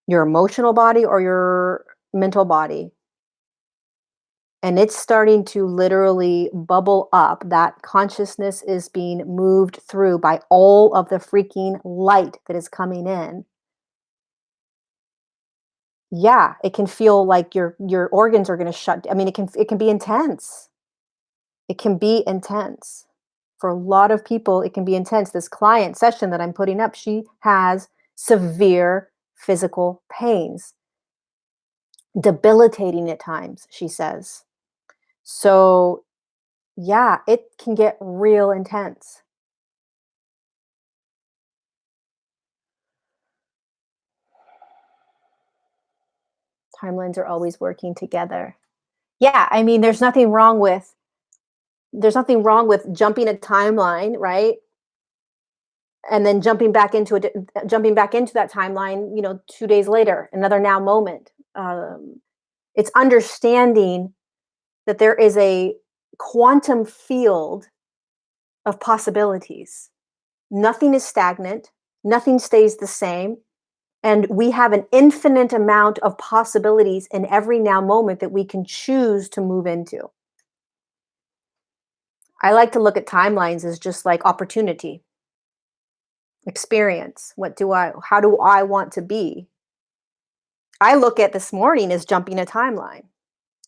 your emotional body, or your mental body, and it's starting to literally bubble up, that consciousness is being moved through by all of the freaking light that is coming in. Yeah, it can feel like your organs are going to shut. I mean, it can be intense. It can be intense. For a lot of people, it can be intense. This client session that I'm putting up, she has severe physical pains, debilitating at times, she says. So, yeah, it can get real intense. Timelines are always working together. Yeah, I mean, there's nothing wrong with jumping a timeline, right? And then jumping back into that timeline, 2 days later, another now moment. It's understanding that there is a quantum field of possibilities. Nothing is stagnant, nothing stays the same, and we have an infinite amount of possibilities in every now moment that we can choose to move into. I like to look at timelines as just like opportunity, experience. How do I want to be? I look at this morning as jumping a timeline.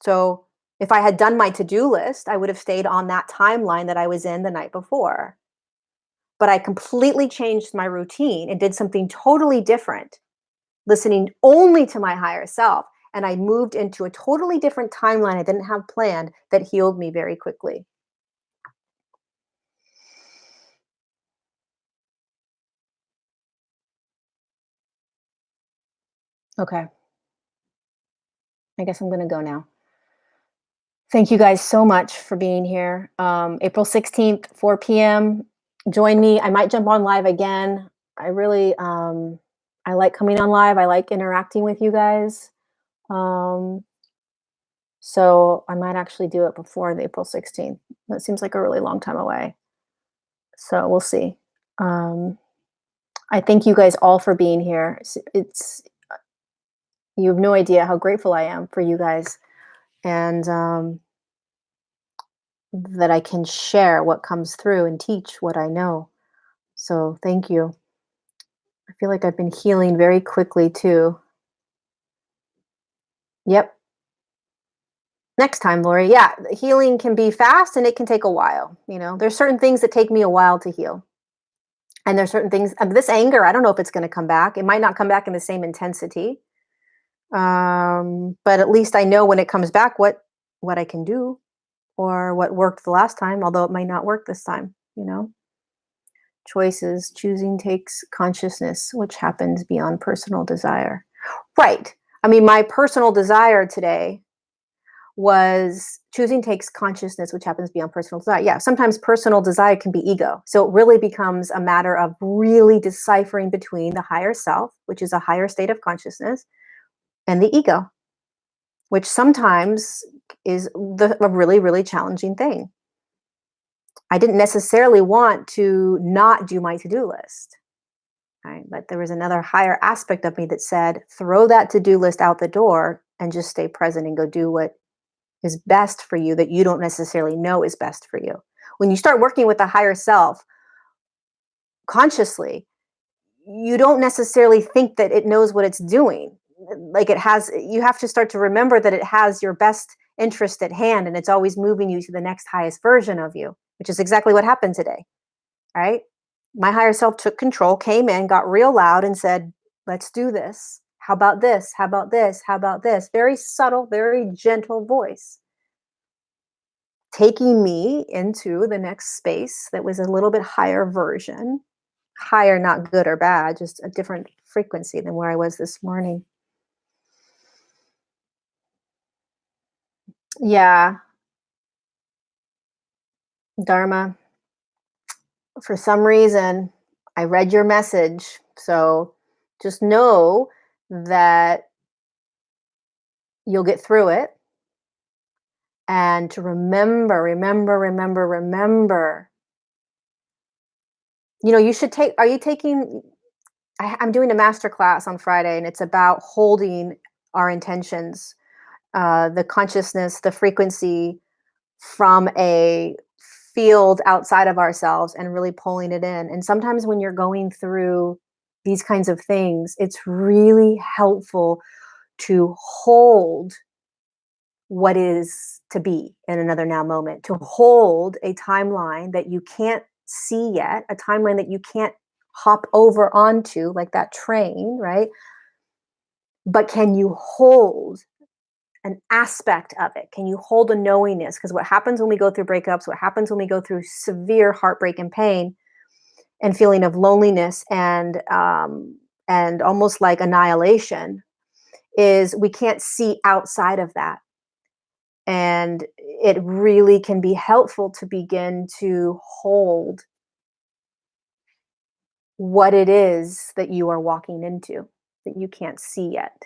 So if I had done my to-do list, I would have stayed on that timeline that I was in the night before. But I completely changed my routine and did something totally different, listening only to my higher self. And I moved into a totally different timeline I didn't have planned that healed me very quickly. Okay, I guess I'm going to go now. Thank you guys so much for being here. April 16th, 4 p.m. Join me. I might jump on live again. I really, I like coming on live. I like interacting with you guys. Um, so I might actually do it before the April 16th. That seems like a really long time away. So we'll see. Um, I thank you guys all for being here. You have no idea how grateful I am for you guys, and that I can share what comes through and teach what I know. So thank you. I feel like I've been healing very quickly too. Yep. Next time, Lori. Yeah, healing can be fast and it can take a while. There's certain things that take me a while to heal. And there's certain things, this anger, I don't know if it's going to come back. It might not come back in the same intensity. But at least I know when it comes back what I can do or what worked the last time, although it might not work this time. Choices, choosing takes consciousness, which happens beyond personal desire. Right. I mean, my personal desire today was choosing takes consciousness, which happens beyond personal desire. Yeah, sometimes personal desire can be ego. So it really becomes a matter of really deciphering between the higher self, which is a higher state of consciousness, and the ego, which sometimes is a really, really challenging thing. I didn't necessarily want to not do my to-do list. Right? But there was another higher aspect of me that said, throw that to-do list out the door and just stay present and go do what is best for you that you don't necessarily know is best for you. When you start working with the higher self consciously, you don't necessarily think that it knows what it's doing. Like you have to start to remember that it has your best interest at hand and it's always moving you to the next highest version of you, which is exactly what happened today. Right? My higher self took control, came in, got real loud and said, let's do this. How about this? How about this? How about this? Very subtle, very gentle voice, taking me into the next space that was a little bit higher version. Higher, not good or bad, just a different frequency than where I was this morning. Yeah, Dharma. For some reason, I read your message. So just know that you'll get through it. And to remember, remember, remember, remember. You should are you taking, I'm doing a master class on Friday, and it's about holding our intentions, the consciousness, the frequency from a field outside of ourselves and really pulling it in. And sometimes when you're going through these kinds of things, it's really helpful to hold what is to be in another now moment, to hold a timeline that you can't see yet, a timeline that you can't hop over onto, like that train, right? But can you hold an aspect of it? Can you hold a knowingness? Because what happens when we go through breakups, what happens when we go through severe heartbreak and pain and feeling of loneliness and almost like annihilation, is we can't see outside of that. And it really can be helpful to begin to hold what it is that you are walking into that you can't see yet,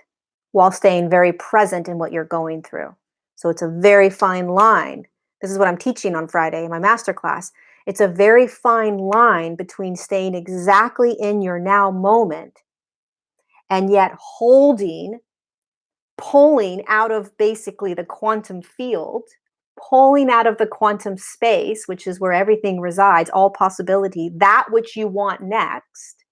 while staying very present in what you're going through. So it's a very fine line. This is what I'm teaching on Friday in my masterclass. It's a very fine line between staying exactly in your now moment and yet pulling out of basically the quantum field, pulling out of the quantum space, which is where everything resides, all possibility, that which you want next,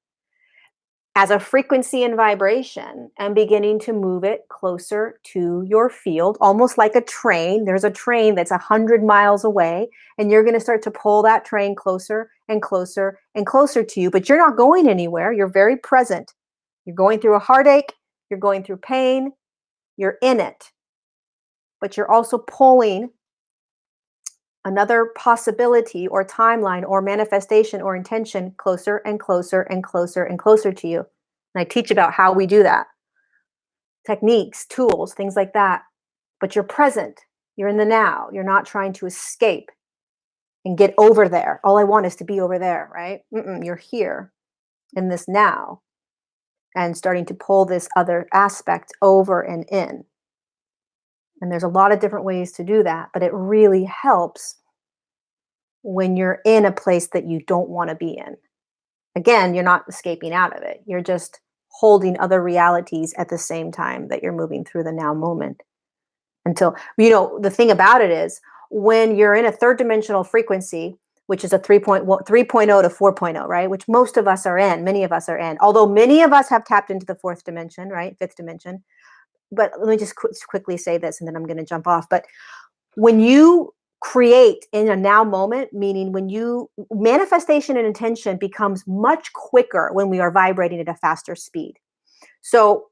as a frequency and vibration, and beginning to move it closer to your field, almost like a train. There's a train that's 100 miles away, and you're going to start to pull that train closer and closer and closer to you, but you're not going anywhere. You're very present. You're going through a heartache. You're going through pain. You're in it, but you're also pulling another possibility or timeline or manifestation or intention closer and closer and closer and closer to you. And I teach about how we do that. Techniques, tools, things like that. But you're present. You're in the now. You're not trying to escape and get over there. All I want is to be over there, right? You're here in this now and starting to pull this other aspect over and in. And there's a lot of different ways to do that, but it really helps when you're in a place that you don't want to be in. Again, you're not escaping out of it. You're just holding other realities at the same time that you're moving through the now moment. Until, the thing about it is, when you're in a third dimensional frequency, which is a 3.0 to 4.0, right? Which most of us are in, many of us are in. Although many of us have tapped into the fourth dimension, right? Fifth dimension. but let me just quickly say this, and then I'm going to jump off. But when you create in a now moment, meaning when you manifestation and intention becomes much quicker when we are vibrating at a faster speed. So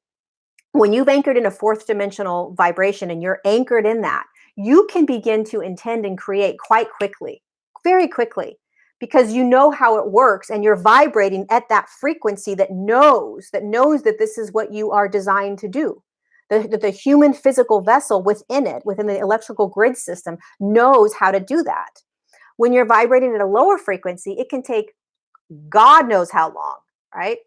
when you've anchored in a fourth dimensional vibration and you're anchored in that, you can begin to intend and create quite quickly, very quickly, because you know how it works and you're vibrating at that frequency that knows that this is what you are designed to do. The human physical vessel within it, within the electrical grid system, knows how to do that. When you're vibrating at a lower frequency, it can take God knows how long, right?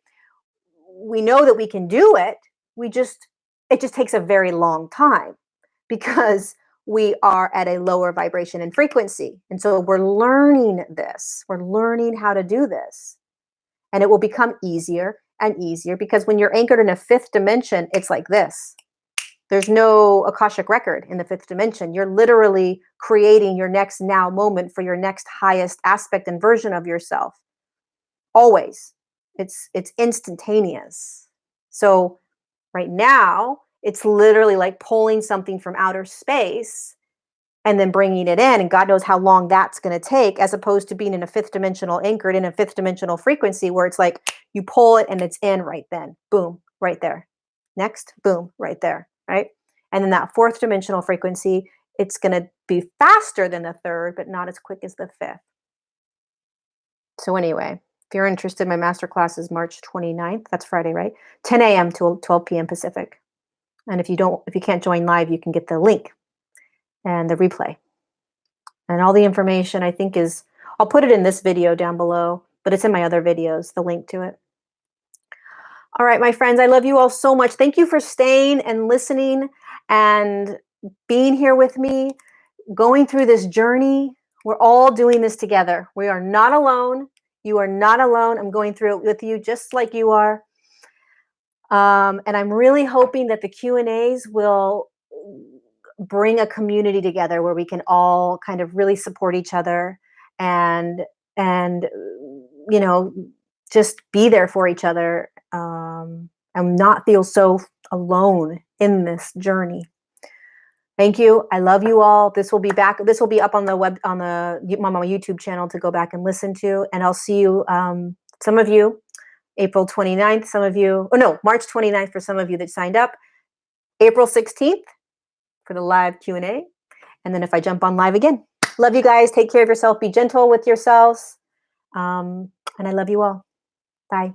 We know that we can do it. It just takes a very long time because we are at a lower vibration and frequency. And so we're learning this. We're learning how to do this. And it will become easier and easier because when you're anchored in a fifth dimension, it's like this. There's no Akashic record in the fifth dimension. You're literally creating your next now moment for your next highest aspect and version of yourself. Always. It's instantaneous. So right now, it's literally like pulling something from outer space and then bringing it in, and God knows how long that's going to take, as opposed to being in a fifth dimensional, anchored in a fifth dimensional frequency where it's like you pull it and it's in right then. Boom, right there. Next, boom, right there, right? And then that fourth dimensional frequency, it's going to be faster than the third, but not as quick as the fifth. So anyway, if you're interested, my masterclass is March 29th. That's Friday, right? 10 a.m. to 12 p.m. Pacific. And if you can't join live, you can get the link and the replay. And all the information I think I'll put it in this video down below, but it's in my other videos, the link to it. All right, my friends, I love you all so much. Thank you for staying and listening and being here with me, going through this journey. We're all doing this together. We are not alone. You are not alone. I'm going through it with you just like you are. And I'm really hoping that the Q&As will bring a community together where we can all kind of really support each other and just be there for each other, and not feel so alone in this journey. Thank you. I love you all. This will be up on the web, on my YouTube channel to go back and listen to. And I'll see you, some of you, April 29th, March 29th for some of you that signed up, April 16th for the live Q&A. And then if I jump on live again. Love you guys. Take care of yourself. Be gentle with yourselves. And I love you all. Bye.